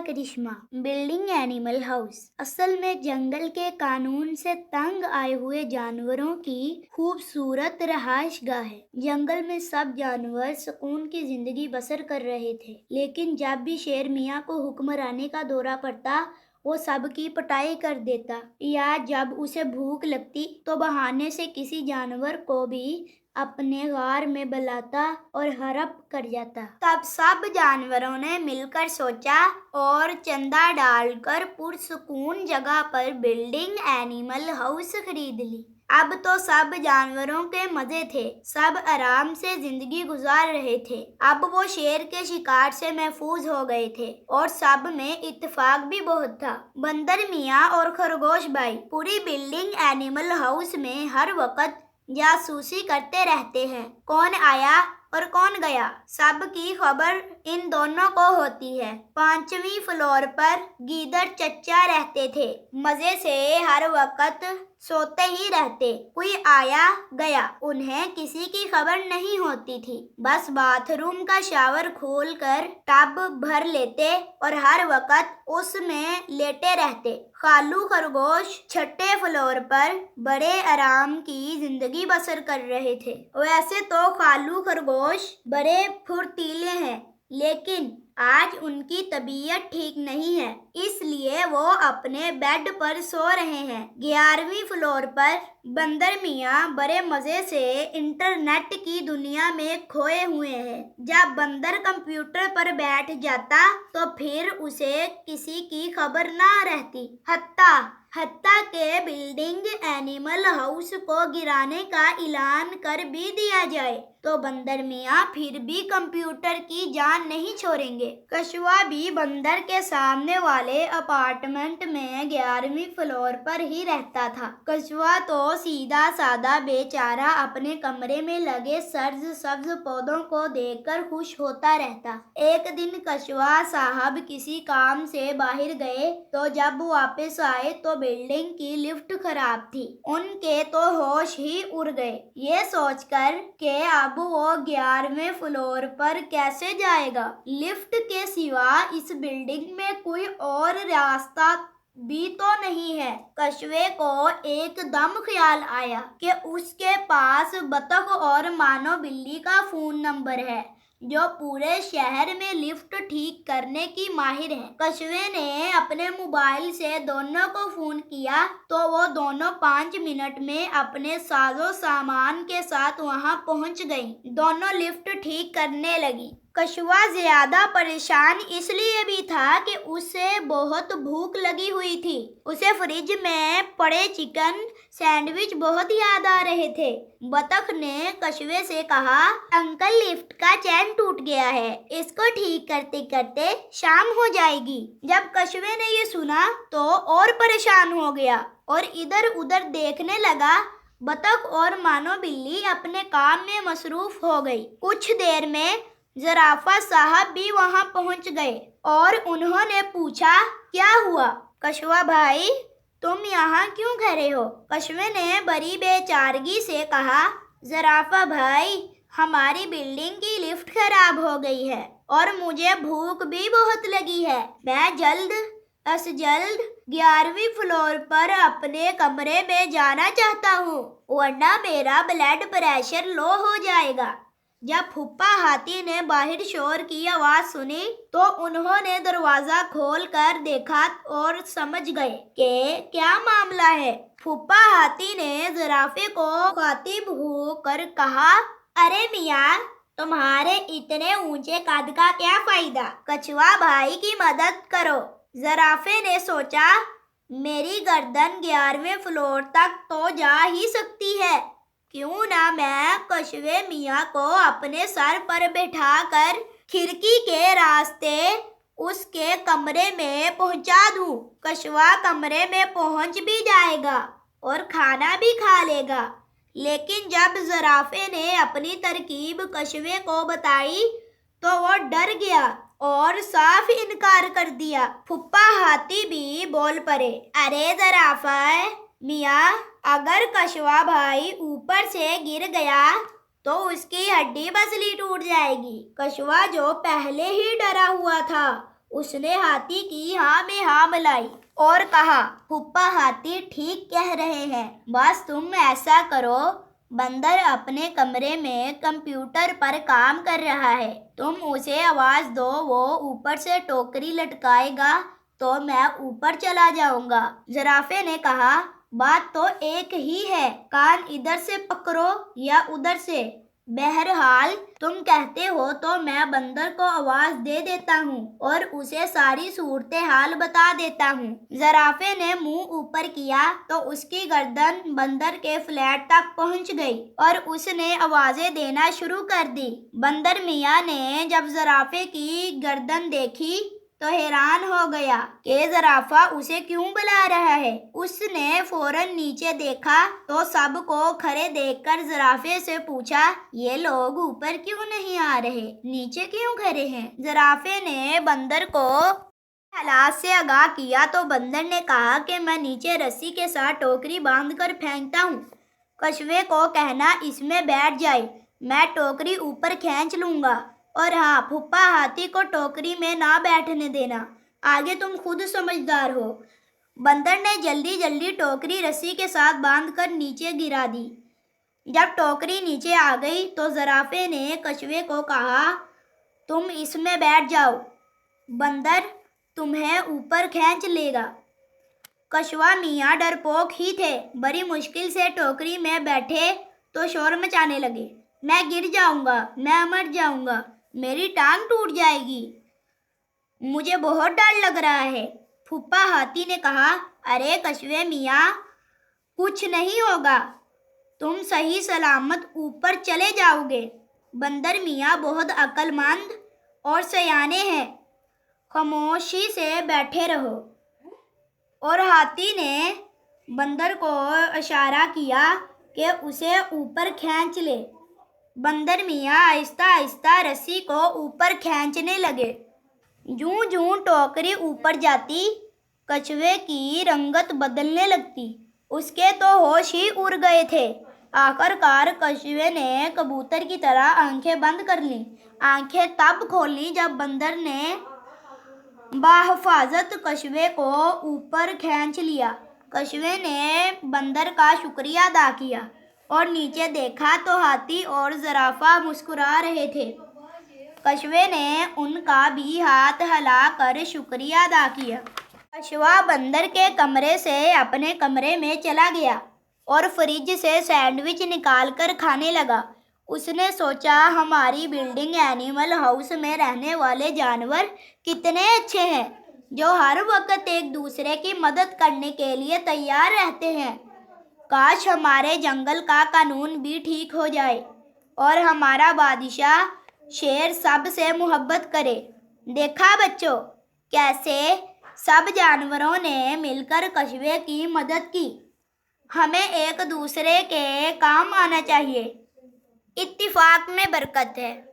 करिश्मा। Building animal house असल में जंगल के कानून से तंग आए हुए जानवरों की खूबसूरत रहायशगाह है। जंगल में सब जानवर सुकून की जिंदगी बसर कर रहे थे, लेकिन जब भी शेर मियाँ को हुक्मरानी का दौरा पड़ता वो सबकी पिटाई कर देता, या जब उसे भूख लगती तो बहाने से किसी जानवर को भी अपने गार में बुलाता और हड़प कर जाता। तब सब जानवरों ने मिलकर सोचा और चंदा डालकर पुरसुकून जगह पर बिल्डिंग एनिमल हाउस खरीद ली। अब तो सब जानवरों के मजे थे, सब आराम से जिंदगी गुजार रहे थे। अब वो शेर के शिकार से महफूज हो गए थे और सब में इत्तेफाक भी बहुत था। बंदर मियाँ और खरगोश भाई पूरी बिल्डिंग एनिमल हाउस में हर वक्त जासूसी करते रहते हैं। कौन आया और कौन गया, सबकी खबर इन दोनों को होती है। 5वीं फ्लोर पर गीदड़ चच्चा रहते थे, मजे से हर वक्त सोते ही रहते। कोई आया गया उन्हें किसी की खबर नहीं होती थी। बस बाथरूम का शावर खोलकर टब भर लेते और हर वक्त उसमें लेटे रहते। खालू खरगोश 6ठे फ्लोर पर बड़े आराम की जिंदगी बसर कर रहे थे। वैसे तो खालू खरगोश बड़े फुर्तीले हैं, लेकिन आज उनकी तबीयत ठीक नहीं है, इसलिए वो अपने बेड पर सो रहे हैं। 11वीं फ्लोर पर बंदर मियाँ बड़े मजे से इंटरनेट की दुनिया में खोए हुए हैं। जब बंदर कंप्यूटर पर बैठ जाता तो फिर उसे किसी की खबर ना रहती। हत्ता के बिल्डिंग एनिमल हाउस को गिराने का ऐलान कर भी दिया जाए तो बंदर मियाँ फिर भी कंप्यूटर की जान नहीं छोड़ेंगे। कछुआ भी बंदर के सामने वाले अपार्टमेंट में 11वीं फ्लोर पर ही रहता था। कछुआ तो सीधा साधा बेचारा अपने कमरे में लगे सर्द सब्ज पौधों को देखकर खुश होता रहता। एक दिन कछुआ साहब किसी काम से बाहर गए तो जब वापस आए तो बिल्डिंग की लिफ्ट खराब थी। उनके तो होश ही उड़ गए, ये सोचकर कि अब वो 11वें फ्लोर पर कैसे जाएगा। लिफ्ट के सिवा इस बिल्डिंग में कोई और रास्ता भी तो नहीं है। कछुए को एकदम ख्याल आया कि उसके पास बतख और मानो बिल्ली का फोन नंबर है जो पूरे शहर में लिफ्ट ठीक करने की माहिर है। कछुए ने अपने मोबाइल से दोनों को फोन किया तो वो दोनों 5 मिनट में अपने साजो सामान के साथ वहां पहुंच गई। दोनों लिफ्ट ठीक करने लगी। कछुआ ज्यादा परेशान इसलिए भी था कि उसे बहुत भूख लगी हुई थी। उसे फ्रिज में पड़े चिकन सैंडविच बहुत याद आ रहे थे। बतख ने कछुए से कहा, अंकल लिफ्ट का चैन टूट गया है, इसको ठीक करते करते शाम हो जाएगी। जब कछुए ने ये सुना तो और परेशान हो गया और इधर उधर देखने लगा। बतख और मानो बिल्ली अपने काम में मसरूफ हो गई। कुछ देर में ज़राफ़ा साहब भी वहां पहुंच गए और उन्होंने पूछा, क्या हुआ? कछुआ भाई, तुम यहाँ क्यों खड़े हो? कछुए ने बड़ी बेचारगी से कहा, ज़राफ़ा भाई, हमारी बिल्डिंग की लिफ्ट खराब हो गई है और मुझे भूख भी बहुत लगी है। मैं जल्द 11वीं फ्लोर पर अपने कमरे में जाना चाहता हूँ, वरना मेरा ब्लड प्रेशर लो हो जाएगा। जब फूफा हाथी ने बाहर शोर की आवाज सुनी तो उन्होंने दरवाजा खोलकर देखा और समझ गए कि क्या मामला है। फूफा हाथी ने ज़राफ़े को मुखातिब होकर कहा, अरे मियाँ, तुम्हारे इतने ऊंचे कद का क्या फायदा? कछुआ भाई की मदद करो। ज़राफ़े ने सोचा, मेरी गर्दन 11वें फ्लोर तक तो जा ही सकती है, क्यों ना मैं कछुए मियाँ को अपने सर पर बैठाकर खिड़की के रास्ते उसके कमरे में पहुँचा दूँ। कछुआ कमरे में पहुँच भी जाएगा और खाना भी खा लेगा। लेकिन जब ज़राफ़े ने अपनी तरकीब कछुए को बताई तो वो डर गया और साफ इनकार कर दिया। फूफा हाथी भी बोल पड़े, अरे ज़राफ़ा मियाँ, अगर कछुआ भाई ऊपर से गिर गया तो उसकी हड्डी पसली टूट जाएगी। कछुआ जो पहले ही डरा हुआ था اس نے ہاتھی کی ہاں میں ہاں ملائی اور کہا، پھپھا ہاتھی ٹھیک کہہ رہے ہیں، بس تم ایسا کرو، بندر اپنے کمرے میں کمپیوٹر پر کام کر رہا ہے، تم اسے آواز دو، وہ اوپر سے ٹوکری لٹکائے گا تو میں اوپر چلا جاؤں گا۔ زرافے نے کہا، بات تو ایک ہی ہے، کان ادھر سے پکڑو یا ادھر سے، بہرحال تم کہتے ہو تو میں بندر کو آواز دے دیتا ہوں اور اسے ساری صورتحال بتا دیتا ہوں۔ زرافے نے منہ اوپر کیا تو اس کی گردن بندر کے فلیٹ تک پہنچ گئی اور اس نے آوازیں دینا شروع کر دی۔ بندر میاں نے جب زرافے کی گردن دیکھی تو حیران ہو گیا کہ زرافہ اسے کیوں بلا رہا ہے۔ اس نے فوراً نیچے دیکھا تو سب کو کھڑے دیکھ کر زرافے سے پوچھا، یہ لوگ اوپر کیوں نہیں آ رہے، نیچے کیوں کھڑے ہیں؟ زرافے نے بندر کو حالات سے آگاہ کیا تو بندر نے کہا کہ میں نیچے رسی کے ساتھ ٹوکری باندھ کر پھینکتا ہوں، کچھوے کو کہنا اس میں بیٹھ جائے، میں ٹوکری اوپر کھینچ لوں گا، اور ہاں، پھپھا ہاتھی کو ٹوکری میں نہ بیٹھنے دینا، آگے تم خود سمجھدار ہو۔ بندر نے جلدی جلدی ٹوکری رسی کے ساتھ باندھ کر نیچے گرا دی۔ جب ٹوکری نیچے آ گئی تو زرافے نے کچھوے کو کہا، تم اس میں بیٹھ جاؤ، بندر تمہیں اوپر کھینچ لے گا۔ کچھوا میاں ڈرپوک ہی تھے، بڑی مشکل سے ٹوکری میں بیٹھے تو شور مچانے لگے، میں گر جاؤں گا، میں مر جاؤں گا، میری ٹانگ ٹوٹ جائے گی، مجھے بہت ڈر لگ رہا ہے۔ پھپھا ہاتھی نے کہا، ارے کچھوے میاں، کچھ نہیں ہوگا، تم صحیح سلامت اوپر چلے جاؤ گے۔ بندر میاں بہت عقل مند اور سیانے ہیں، خاموشی سے بیٹھے رہو۔ اور ہاتھی نے بندر کو اشارہ کیا کہ اسے اوپر کھینچ لے۔ بندر میاں آہستہ آہستہ رسی کو اوپر کھینچنے لگے۔ جوں جوں ٹوکری اوپر جاتی، کچھوے کی رنگت بدلنے لگتی، اس کے تو ہوش ہی اڑ گئے تھے۔ آخر کار کچھوے نے کبوتر کی طرح آنکھیں بند کر لیں۔ آنکھیں تب کھولیں جب بندر نے بحفاظت کچھوے کو اوپر کھینچ لیا۔ کچھوے نے بندر کا شکریہ ادا کیا اور نیچے دیکھا تو ہاتھی اور زرافہ مسکرا رہے تھے۔ کچھوے نے ان کا بھی ہاتھ ہلا کر شکریہ ادا کیا۔ کچھوا بندر کے کمرے سے اپنے کمرے میں چلا گیا اور فریج سے سینڈوچ نکال کر کھانے لگا۔ اس نے سوچا، ہماری بلڈنگ اینیمل ہاؤس میں رہنے والے جانور کتنے اچھے ہیں، جو ہر وقت ایک دوسرے کی مدد کرنے کے لیے تیار رہتے ہیں۔ کاش ہمارے جنگل کا قانون بھی ٹھیک ہو جائے اور ہمارا بادشاہ شیر سب سے محبت کرے۔ دیکھا بچوں، کیسے سب جانوروں نے مل کر کچھوے کی مدد کی۔ ہمیں ایک دوسرے کے کام آنا چاہیے۔ اتفاق میں برکت ہے۔